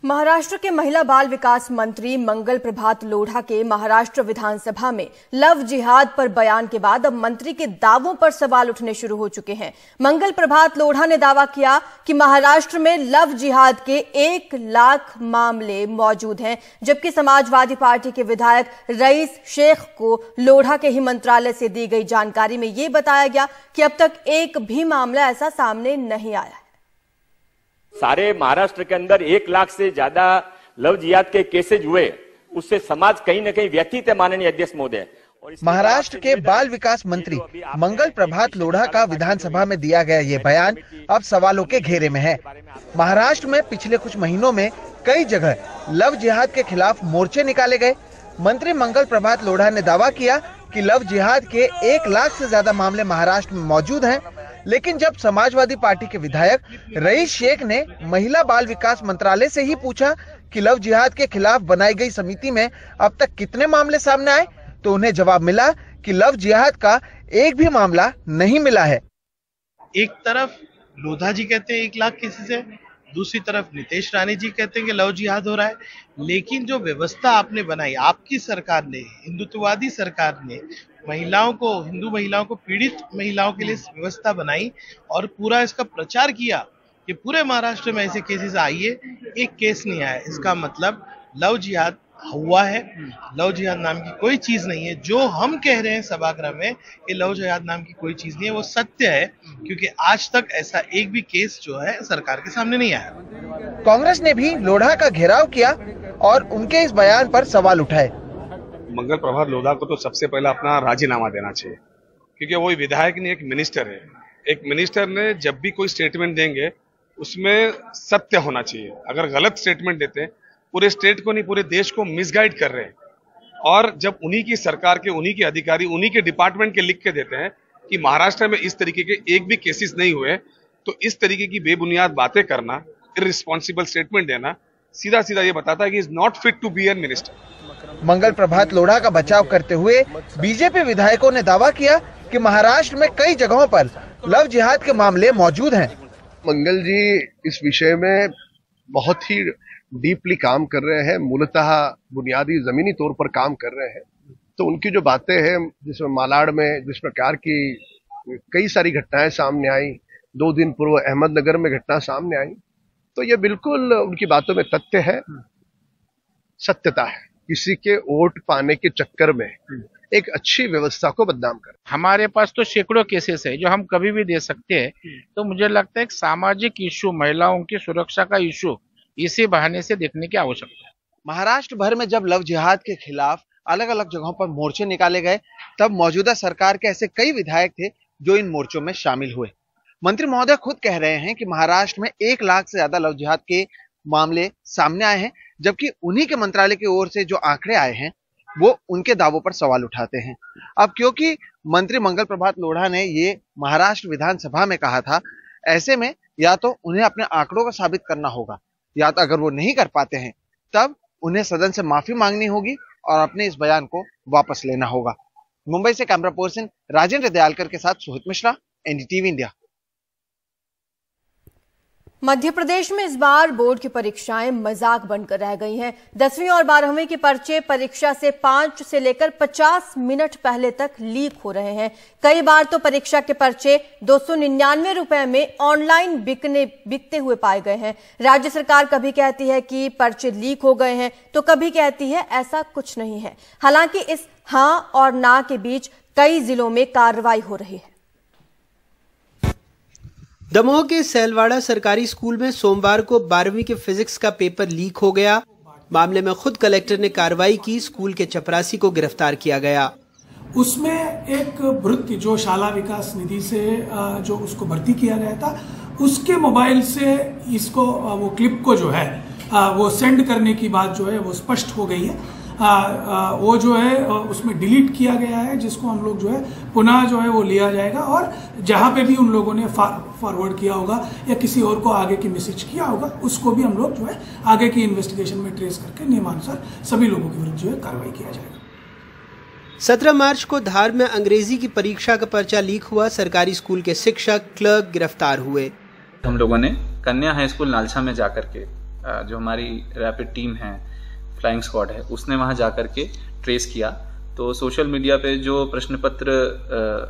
महाराष्ट्र के महिला बाल विकास मंत्री मंगल प्रभात लोढ़ा के महाराष्ट्र विधानसभा में लव जिहाद पर बयान के बाद अब मंत्री के दावों पर सवाल उठने शुरू हो चुके हैं। मंगल प्रभात लोढ़ा ने दावा किया कि महाराष्ट्र में लव जिहाद के 1 लाख मामले मौजूद हैं, जबकि समाजवादी पार्टी के विधायक रईस शेख को लोढ़ा के ही मंत्रालय से दी गई जानकारी में यह बताया गया कि अब तक एक भी मामला ऐसा सामने नहीं आया है। सारे महाराष्ट्र के अंदर 1 लाख से ज्यादा लव जिहाद के केसेज हुए, उससे समाज कहीं न कहीं व्यथित है माननीय अध्यक्ष महोदय। महाराष्ट्र के बाल विकास मंत्री मंगल प्रभात लोढ़ा का विधानसभा में दिया गया ये बयान अब सवालों के घेरे में है। महाराष्ट्र में पिछले कुछ महीनों में कई जगह लव जिहाद के खिलाफ मोर्चे निकाले गए। मंत्री मंगल प्रभात लोढ़ा ने दावा किया कि लव जिहाद के 1 लाख से ज्यादा मामले महाराष्ट्र में मौजूद हैं, लेकिन जब समाजवादी पार्टी के विधायक रईस शेख ने महिला बाल विकास मंत्रालय से ही पूछा कि लव जिहाद के खिलाफ बनाई गई समिति में अब तक कितने मामले सामने आए, तो उन्हें जवाब मिला कि लव जिहाद का एक भी मामला नहीं मिला है। एक तरफ लोढ़ा जी कहते हैं 1 लाख केसेस है, दूसरी तरफ नितेश राणे जी कहते हैं कि लव जिहाद हो रहा है, लेकिन जो व्यवस्था आपने बनाई, आपकी सरकार ने, हिंदुत्ववादी सरकार ने महिलाओं को, हिंदू महिलाओं को, पीड़ित महिलाओं के लिए व्यवस्था बनाई और पूरा इसका प्रचार किया कि पूरे महाराष्ट्र में ऐसे केसेस आइए, एक केस नहीं आया। इसका मतलब लव जिहाद हुआ है। लव जिहाद नाम की कोई चीज नहीं है। जो हम कह रहे हैं सभागृह में कि लव जिहाद नाम की कोई चीज नहीं है, वो सत्य है, क्योंकि आज तक ऐसा एक भी केस जो है सरकार के सामने नहीं आया। कांग्रेस ने भी लोढ़ा का घेराव किया और उनके इस बयान पर सवाल उठाए। मंगल प्रभात लोढ़ा को तो सबसे पहले अपना राजीनामा देना चाहिए, क्योंकि वो विधायक नहीं, एक मिनिस्टर है। एक मिनिस्टर ने जब भी कोई स्टेटमेंट देंगे उसमें सत्य होना चाहिए। अगर गलत स्टेटमेंट देते हैं, पूरे स्टेट को नहीं पूरे देश को मिसगाइड कर रहे हैं। और जब उन्हीं की सरकार के, उन्हीं के अधिकारी, उन्हीं के डिपार्टमेंट के लिख के देते हैं कि महाराष्ट्र में इस तरीके के एक भी केसेस नहीं हुए, तो इस तरीके की बेबुनियाद बातें करना, इररिस्पॉन्सिबल स्टेटमेंट देना सीधा सीधा ये बताता है कि is not fit to be an minister. Mangal Prabhat Lodha का बचाव करते हुए बीजेपी विधायकों ने दावा किया कि महाराष्ट्र में कई जगहों पर लव जिहाद के मामले मौजूद हैं। मंगल जी इस विषय में बहुत ही डीपली काम कर रहे हैं, मूलतः बुनियादी जमीनी तौर पर काम कर रहे हैं। तो उनकी जो बातें हैं, जिसमें मालाड में जिस प्रकार की कई सारी घटनाएं सामने आई, 2 दिन पूर्व अहमदनगर में घटना सामने आई, तो ये बिल्कुल उनकी बातों में तथ्य है, सत्यता है। किसी के वोट पाने के चक्कर में एक अच्छी व्यवस्था को बदनाम कर। हमारे पास तो सैकड़ों केसेस है जो हम कभी भी दे सकते हैं। तो मुझे लगता है एक सामाजिक इशू, महिलाओं की सुरक्षा का इशू, इसी बहाने से देखने की आवश्यकता है। महाराष्ट्र भर में जब लव जिहाद के खिलाफ अलग अलग जगहों पर मोर्चे निकाले गए, तब मौजूदा सरकार के ऐसे कई विधायक थे जो इन मोर्चों में शामिल हुए। मंत्री महोदय खुद कह रहे हैं कि महाराष्ट्र में 1 लाख से ज्यादा लव जिहाद के मामले सामने आए हैं, जबकि उन्हीं के मंत्रालय की ओर से जो आंकड़े आए हैं वो उनके दावों पर सवाल उठाते हैं। अब क्योंकि मंत्री मंगल प्रभात लोढ़ा ने ये महाराष्ट्र विधानसभा में कहा था, ऐसे में या तो उन्हें अपने आंकड़ों को साबित करना होगा, या तो अगर वो नहीं कर पाते हैं तब उन्हें सदन से माफी मांगनी होगी और अपने इस बयान को वापस लेना होगा। मुंबई से कैमरा पर्सन राजेंद्र दयालकर के साथ सोहित मिश्रा, एनडीटीवी इंडिया। मध्य प्रदेश में इस बार बोर्ड की परीक्षाएं मजाक बनकर रह गई हैं। 10वीं और 12वीं के पर्चे परीक्षा से 5 से लेकर 50 मिनट पहले तक लीक हो रहे हैं। कई बार तो परीक्षा के पर्चे 299 रुपए में ऑनलाइन बिकते हुए पाए गए हैं। राज्य सरकार कभी कहती है कि पर्चे लीक हो गए हैं, तो कभी कहती है ऐसा कुछ नहीं है। हालांकि इस हां और ना के बीच कई जिलों में कार्रवाई हो रही है। दमोह के सैलवाड़ा सरकारी स्कूल में सोमवार को 12वीं के फिजिक्स का पेपर लीक हो गया। मामले में खुद कलेक्टर ने कार्रवाई की, स्कूल के चपरासी को गिरफ्तार किया गया। उसमें एक भृत्य जो शाला विकास निधि से जो उसको भर्ती किया गया था, उसके मोबाइल से इसको वो क्लिप को जो है वो सेंड करने की बात जो है वो स्पष्ट हो गई है। वो जो है उसमें डिलीट किया गया है, जिसको हम लोग जो है पुनः जो है वो लिया जाएगा, और जहां पे भी उन लोगों ने फॉरवर्ड किया होगा या किसी और को आगे की मैसेज किया होगा, उसको भी हम लोग जो है आगे की इन्वेस्टिगेशन में ट्रेस करके नियमानुसार सभी लोगों के विरुद्ध जो है कार्रवाई किया जाएगा। 17 मार्च को धार में अंग्रेजी की परीक्षा का पर्चा लीक हुआ। सरकारी स्कूल के शिक्षक, क्लर्क गिरफ्तार हुए। हम लोगों ने कन्या हाई स्कूल नालसा में जाकर के जो हमारी रैपिड टीम है, फ्लाइंग स्क्वाड है, उसने वहाँ जा कर के ट्रेस किया। तो सोशल मीडिया पे जो प्रश्न पत्र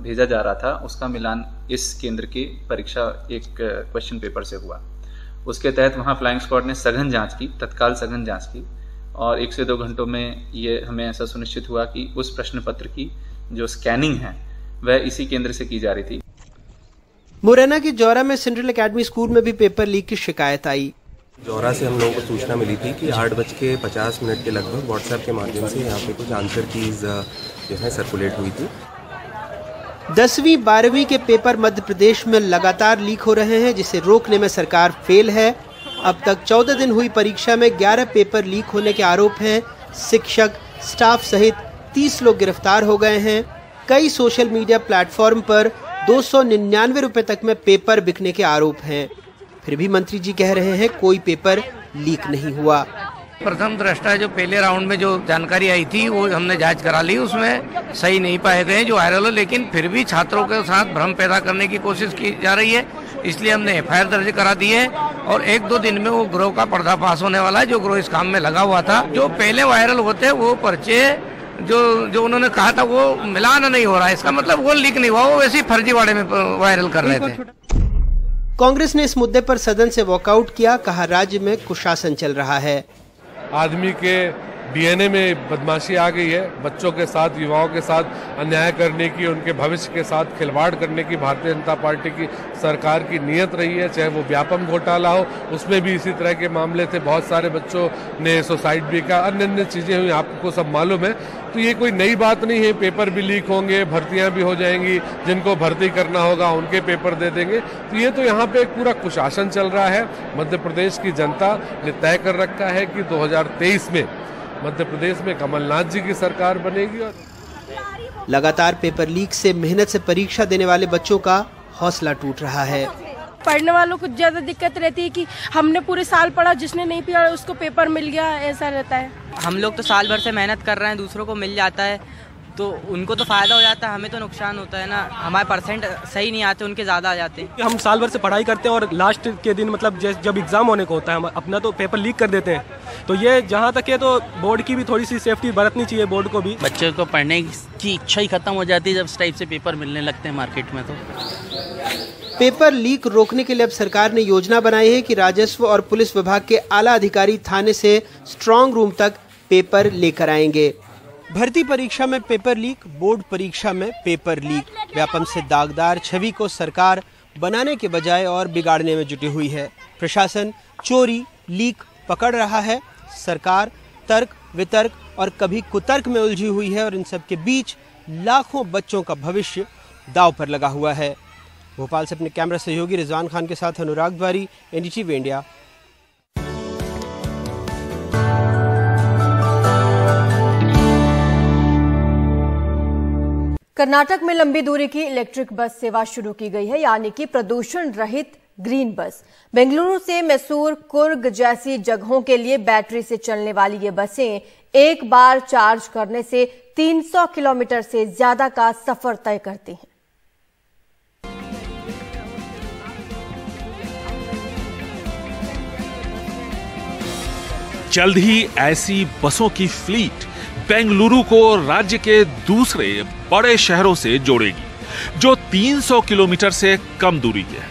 भेजा जा रहा था उसका मिलान इस केंद्र की परीक्षा एक क्वेश्चन पेपर से हुआ। उसके तहत वहाँ फ्लाइंग स्क्वाड ने सघन जांच की, तत्काल सघन जांच की, और 1 से 2 घंटों में ये हमें ऐसा सुनिश्चित हुआ कि उस प्रश्न पत्र की जो स्कैनिंग है वह इसी केंद्र से की जा रही थी। मुरैना के जौरा में सेंट्रल एकेडमी स्कूल में भी पेपर लीक की शिकायत आई। जौरा से हम लोगों को सूचना मिली थी कि 8:50 के लगभग व्हाट्सएप के माध्यम से यहाँ पे कुछ आंसर कीज जो है सर्कुलेट हुई थी। 10वीं 12वीं के पेपर मध्य प्रदेश में लगातार लीक हो रहे हैं, जिसे रोकने में सरकार फेल है। अब तक 14 दिन हुई परीक्षा में 11 पेपर लीक होने के आरोप हैं। शिक्षक, स्टाफ सहित 30 लोग गिरफ्तार हो गए हैं। कई सोशल मीडिया प्लेटफॉर्म पर 299 रुपए तक में पेपर बिकने के आरोप हैं। फिर भी मंत्री जी कह रहे हैं कोई पेपर लीक नहीं हुआ। प्रथम दृष्टा जो पहले राउंड में जो जानकारी आई थी वो हमने जांच करा ली, उसमें सही नहीं पाए गए जो वायरल हो, लेकिन फिर भी छात्रों के साथ भ्रम पैदा करने की कोशिश की जा रही है। इसलिए हमने FIR दर्ज करा दी है और 1-2 दिन में वो गिरोह का पर्दाफाश होने वाला है, जो गिरोह इस काम में लगा हुआ था। जो पहले वायरल होते वो पर्चे जो उन्होंने कहा था वो मिलान नहीं हो रहा है, इसका मतलब वो लीक नहीं हुआ, वो वैसे फर्जीवाड़े में वायरल कर रहे थे। कांग्रेस ने इस मुद्दे पर सदन से वॉकआउट किया, कहा राज्य में कुशासन चल रहा है। आदमी के DNA में बदमाशी आ गई है, बच्चों के साथ, युवाओं के साथ अन्याय करने की, उनके भविष्य के साथ खिलवाड़ करने की भारतीय जनता पार्टी की सरकार की नीयत रही है। चाहे वो व्यापम घोटाला हो, उसमें भी इसी तरह के मामले थे, बहुत सारे बच्चों ने सुसाइड भी किया, अन्य चीजें हुई, आपको सब मालूम है। तो ये कोई नई बात नहीं है, पेपर भी लीक होंगे, भर्तियां भी हो जाएंगी, जिनको भर्ती करना होगा उनके पेपर दे देंगे। तो ये तो यहाँ पे एक पूरा कुशासन चल रहा है। मध्य प्रदेश की जनता ने तय कर रखा है कि 2023 में मध्य प्रदेश में कमलनाथ जी की सरकार बनेगी। और लगातार पेपर लीक से मेहनत से परीक्षा देने वाले बच्चों का हौसला टूट रहा है। पढ़ने वालों को ज्यादा दिक्कत रहती है कि हमने पूरे साल पढ़ा, जिसने नहीं पढ़ा उसको पेपर मिल गया, ऐसा रहता है। हम लोग तो साल भर से मेहनत कर रहे हैं, दूसरों को मिल जाता है तो उनको तो फायदा हो जाता है, हमें तो नुकसान होता है ना। हमारे परसेंट सही नहीं आते, उनके ज्यादा आ जाते हैं। हम साल भर से पढ़ाई करते हैं और लास्ट के दिन मतलब जब एग्जाम होने को होता है हम अपना तो पेपर लीक कर देते हैं। तो ये जहाँ तक है तो बोर्ड की भी थोड़ी सी सेफ्टी बरतनी चाहिए, बोर्ड को भी। बच्चों को पढ़ने की इच्छा ही खत्म हो जाती है जब इस टाइप से पेपर मिलने लगते हैं मार्केट में। तो पेपर लीक रोकने के लिए अब सरकार ने योजना बनाई है कि राजस्व और पुलिस विभाग के आला अधिकारी थाने से स्ट्रांग रूम तक पेपर लेकर आएंगे। भर्ती परीक्षा में पेपर लीक, बोर्ड परीक्षा में पेपर लीक। व्यापम से दागदार छवि को सरकार बनाने के बजाय और बिगाड़ने में जुटी हुई है। प्रशासन चोरी लीक पकड़ रहा है, सरकार तर्क वितर्क और कभी कुतर्क में उलझी हुई है और इन सब के बीच लाखों बच्चों का भविष्य दांव पर लगा हुआ है। भोपाल से अपने कैमरा सहयोगी रिजवान खान के साथ अनुराग द्वारी, NDTV इंडिया। कर्नाटक में लंबी दूरी की इलेक्ट्रिक बस सेवा शुरू की गई है, यानी कि प्रदूषण रहित ग्रीन बस। बेंगलुरु से मैसूर, कुर्ग जैसी जगहों के लिए बैटरी से चलने वाली ये बसें एक बार चार्ज करने से 300 किलोमीटर से ज्यादा का सफर तय करती हैं। जल्द ही ऐसी बसों की फ्लीट बेंगलुरु को राज्य के दूसरे बड़े शहरों से जोड़ेगी, जो 300 किलोमीटर से कम दूरी के हैं।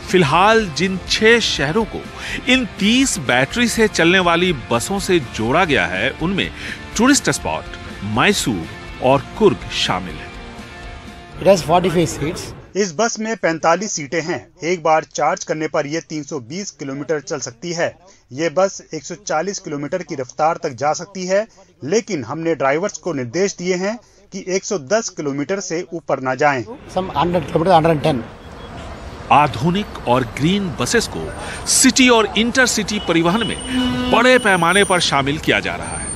फिलहाल जिन 6 शहरों को इन 30 बैटरी से चलने वाली बसों से जोड़ा गया है, उनमें टूरिस्ट स्पॉट, मैसूर और कुर्ग शामिल है। It has 45 seats. इस बस में 45 सीटें हैं। एक बार चार्ज करने पर यह 320 किलोमीटर चल सकती है। ये बस 140 किलोमीटर की रफ्तार तक जा सकती है, लेकिन हमने ड्राइवर्स को निर्देश दिए हैं कि 110 किलोमीटर से ऊपर न जाएं। Some 100 kilometre, 110। आधुनिक और ग्रीन बसेस को सिटी और इंटरसिटी परिवहन में बड़े पैमाने पर शामिल किया जा रहा है।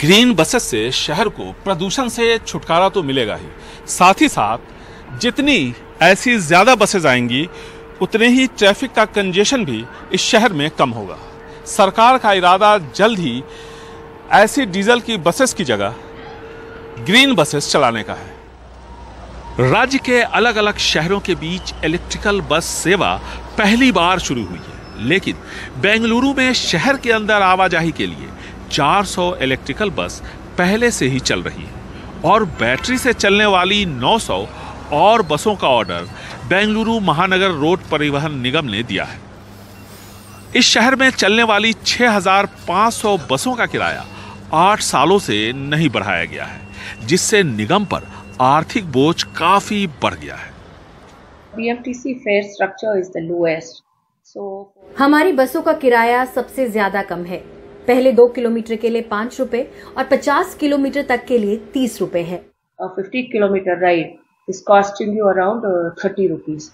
ग्रीन बसेस से शहर को प्रदूषण से छुटकारा तो मिलेगा ही, साथ ही साथ जितनी ऐसी ज्यादा बसेस आएंगी उतने ही ट्रैफिक का कंजेशन भी इस शहर में कम होगा। सरकार का इरादा जल्द ही ऐसी डीजल की बसेस की जगह ग्रीन बसेस चलाने का है। राज्य के अलग अलग शहरों के बीच इलेक्ट्रिकल बस सेवा पहली बार शुरू हुई है, लेकिन बेंगलुरु में शहर के अंदर आवाजाही के लिए 400 इलेक्ट्रिकल बस पहले से ही चल रही है और बैटरी से चलने वाली 900 और बसों का ऑर्डर बेंगलुरु महानगर रोड परिवहन निगम ने दिया है। इस शहर में चलने वाली 6,500 बसों का किराया 8 सालों से नहीं बढ़ाया गया है, जिससे निगम पर आर्थिक बोझ काफी बढ़ गया है। BMTC fare structure is the lowest. हमारी बसों का किराया सबसे ज्यादा कम है। पहले 2 किलोमीटर के लिए 5 रुपए और 50 किलोमीटर तक के लिए 30 रुपए है। 50 kilometer ride is costing you around 30 rupees.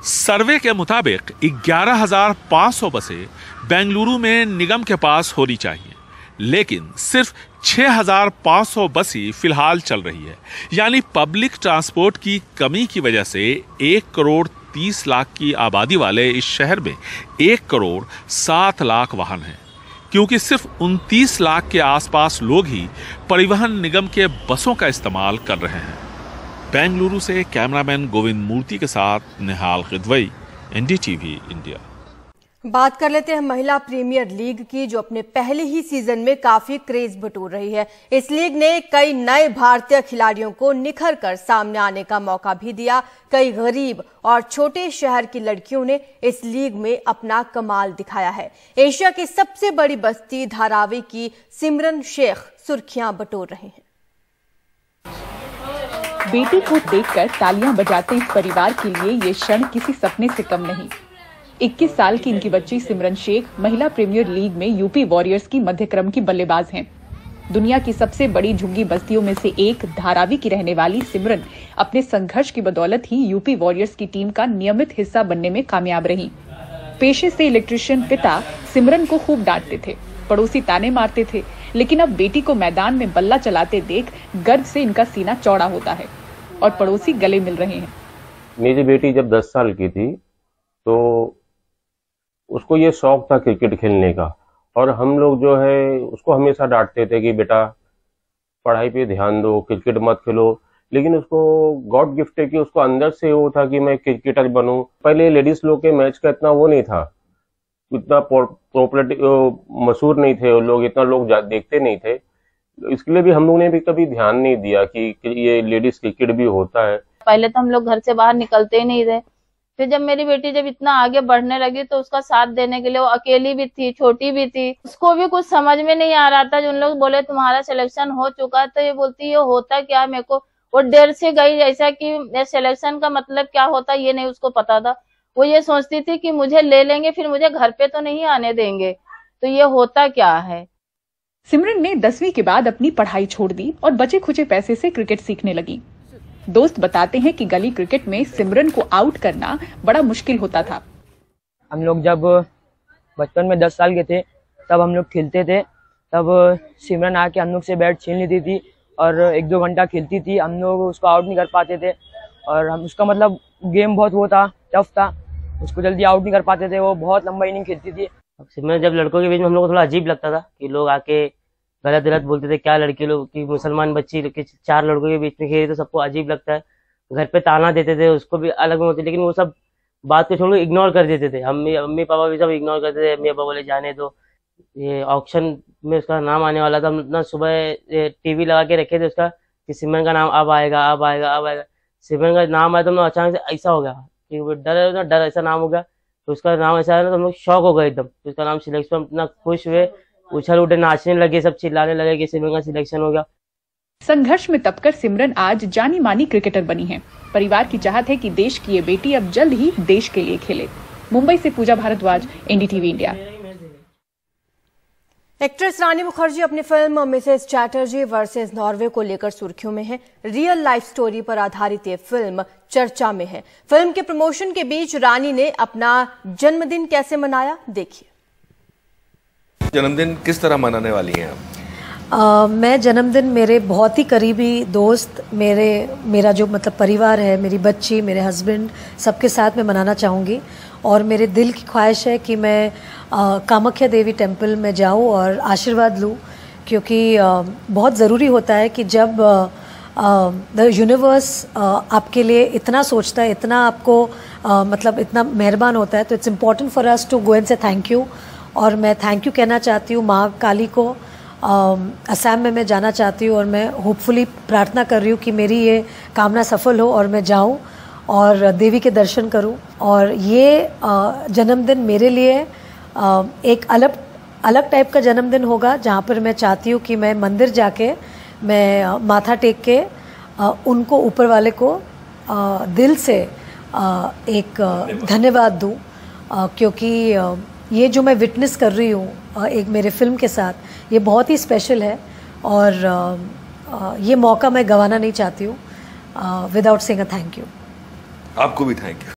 सर्वे के मुताबिक 11,500 बसें बेंगलुरु में निगम के पास होनी चाहिए, लेकिन सिर्फ 6,500 बस ही फिलहाल चल रही है। यानी पब्लिक ट्रांसपोर्ट की कमी की वजह से 1 करोड़ 30 लाख की आबादी वाले इस शहर में 1 करोड़ 7 लाख वाहन हैं, क्योंकि सिर्फ 29 लाख के आसपास लोग ही परिवहन निगम के बसों का इस्तेमाल कर रहे हैं। बेंगलुरु से कैमरामैन गोविंद मूर्ति के साथ निहाल खिदवई, NDTV इंडिया। बात कर लेते हैं महिला प्रीमियर लीग की, जो अपने पहले ही सीजन में काफी क्रेज बटोर रही है। इस लीग ने कई नए भारतीय खिलाड़ियों को निखर कर सामने आने का मौका भी दिया। कई गरीब और छोटे शहर की लड़कियों ने इस लीग में अपना कमाल दिखाया है। एशिया की सबसे बड़ी बस्ती धारावी की सिमरन शेख सुर्खियां बटोर रहे हैं। बेटी को देखकर तालियां बजाते इस परिवार के लिए ये क्षण किसी सपने से कम नहीं। 21 साल की इनकी बच्ची सिमरन शेख महिला प्रीमियर लीग में यूपी वॉरियर्स की मध्यक्रम की बल्लेबाज हैं। दुनिया की सबसे बड़ी झुग्गी बस्तियों में से एक धारावी की रहने वाली सिमरन अपने संघर्ष की बदौलत ही यूपी वॉरियर्स की टीम का नियमित हिस्सा बनने में कामयाब रही। पेशे से इलेक्ट्रिशियन पिता सिमरन को खूब डांटते थे, पड़ोसी ताने मारते थे, लेकिन अब बेटी को मैदान में बल्ला चलाते देख गर्व से इनका सीना चौड़ा होता है और पड़ोसी गले मिल रहे हैं। मेरी बेटी जब 10 साल की थी तो उसको ये शौक था क्रिकेट खेलने का, और हम लोग जो है उसको हमेशा डांटते थे कि बेटा पढ़ाई पे ध्यान दो, क्रिकेट मत खेलो। लेकिन उसको गॉड गिफ्ट है कि उसको अंदर से वो था कि मैं क्रिकेटर बनूं। पहले लेडीज लोग के मैच का इतना वो नहीं था, इतना पॉपुलर मशहूर नहीं थे लोग, इतना लोग देखते नहीं थे। इसके लिए भी हम लोगों ने भी कभी ध्यान नहीं दिया कि ये लेडीज क्रिकेट भी होता है। पहले तो हम लोग घर से बाहर निकलते ही नहीं थे। फिर जब मेरी बेटी जब इतना आगे बढ़ने लगी तो उसका साथ देने के लिए, वो अकेली भी थी, छोटी भी थी, उसको भी कुछ समझ में नहीं आ रहा था। जो उन लोग बोले तुम्हारा सिलेक्शन हो चुका है, तो ये बोलती ये होता क्या, मेरे को वो डर से गई, जैसा कि सिलेक्शन का मतलब क्या होता ये नहीं उसको पता था। वो ये सोचती थी कि मुझे ले लेंगे फिर मुझे घर पे तो नहीं आने देंगे, तो ये होता क्या है। सिमरन ने 10वीं के बाद अपनी पढ़ाई छोड़ दी और बचे खुचे पैसे से क्रिकेट सीखने लगी। दोस्त बताते हैं कि गली क्रिकेट में सिमरन को आउट करना बड़ा मुश्किल होता था। हम लोग जब बचपन में 10 साल के थे तब हम लोग खेलते थे, तब सिमरन आके हम लोग से बैट छीन लेती थी और 1-2 घंटा खेलती थी। हम लोग उसको आउट नहीं कर पाते थे और हम उसका मतलब गेम बहुत वो था, टफ था, उसको जल्दी आउट नहीं कर पाते थे। वो बहुत लंबा इनिंग खेलती थी। सिमरन जब लड़कों के बीच में हम लोग को थोड़ा अजीब लगता था कि लोग आके गलत गलत बोलते थे, क्या लड़की लोग की मुसलमान बच्ची 4 लड़कों के बीच में खेली तो सबको अजीब लगता है। घर पे ताना देते थे, उसको भी अलग में होती, लेकिन वो सब बात को छोड़ इग्नोर कर देते थे। मम्मी पापा भी सब इग्नोर करते थे। मम्मी पापा बोले जाने दो। ये ऑक्शन में उसका नाम आने वाला था, हम इतना सुबह टीवी लगा के रखे थे उसका कि सिमरन का नाम अब आएगा अब आएगा अब आएगा। सिमरन का नाम आया तो हम लोग अचानक से ऐसा हो गया कि डर ऐसा नाम हो गया, तो उसका नाम ऐसा है ना तो हम लोग शौक हो गए एकदम। तो उसका नाम सिलेक्शन, हम इतना खुश हुए, उछल उठे, नाचने लगे, सब चिल्लाने लगे कि सिमरन का सिलेक्शन हो गया। संघर्ष में तपकर सिमरन आज जानी मानी क्रिकेटर बनी है। परिवार की चाहत है कि देश की ये बेटी अब जल्द ही देश के लिए खेले। मुंबई से पूजा भारद्वाज, NDTV इंडिया। एक्ट्रेस रानी मुखर्जी अपनी film Mrs Chatterjee versus Norway को लेकर सुर्खियों में है। रियल लाइफ स्टोरी पर आधारित ये फिल्म चर्चा में है। फिल्म के प्रमोशन के बीच रानी ने अपना जन्मदिन कैसे मनाया, देखिए। जन्मदिन किस तरह मनाने वाली हैं आप? मैं जन्मदिन मेरे बहुत ही करीबी दोस्त, मेरा जो मतलब परिवार है, मेरी बच्ची, मेरे हस्बैंड, सबके साथ में मनाना चाहूँगी। और मेरे दिल की ख्वाहिश है कि मैं कामाख्या देवी टेम्पल में जाऊँ और आशीर्वाद लूँ, क्योंकि बहुत ज़रूरी होता है कि जब द यूनिवर्स आपके लिए इतना सोचता है, इतना आपको मतलब इतना मेहरबान होता है, तो it's important for us to go and say thank you. और मैं थैंक यू कहना चाहती हूँ माँ काली को। असम में मैं जाना चाहती हूँ और मैं होपफुली प्रार्थना कर रही हूँ कि मेरी ये कामना सफल हो और मैं जाऊँ और देवी के दर्शन करूँ। और ये जन्मदिन मेरे लिए एक अलग टाइप का जन्मदिन होगा, जहाँ पर मैं चाहती हूँ कि मैं मंदिर जाके मैं माथा टेक के उनको ऊपर वाले को दिल से एक धन्यवाद दूँ, क्योंकि ये जो मैं विटनेस कर रही हूँ एक मेरे फिल्म के साथ, ये बहुत ही स्पेशल है और ये मौका मैं गंवाना नहीं चाहती हूँ। Without saying a thank you. आपको भी थैंक यू।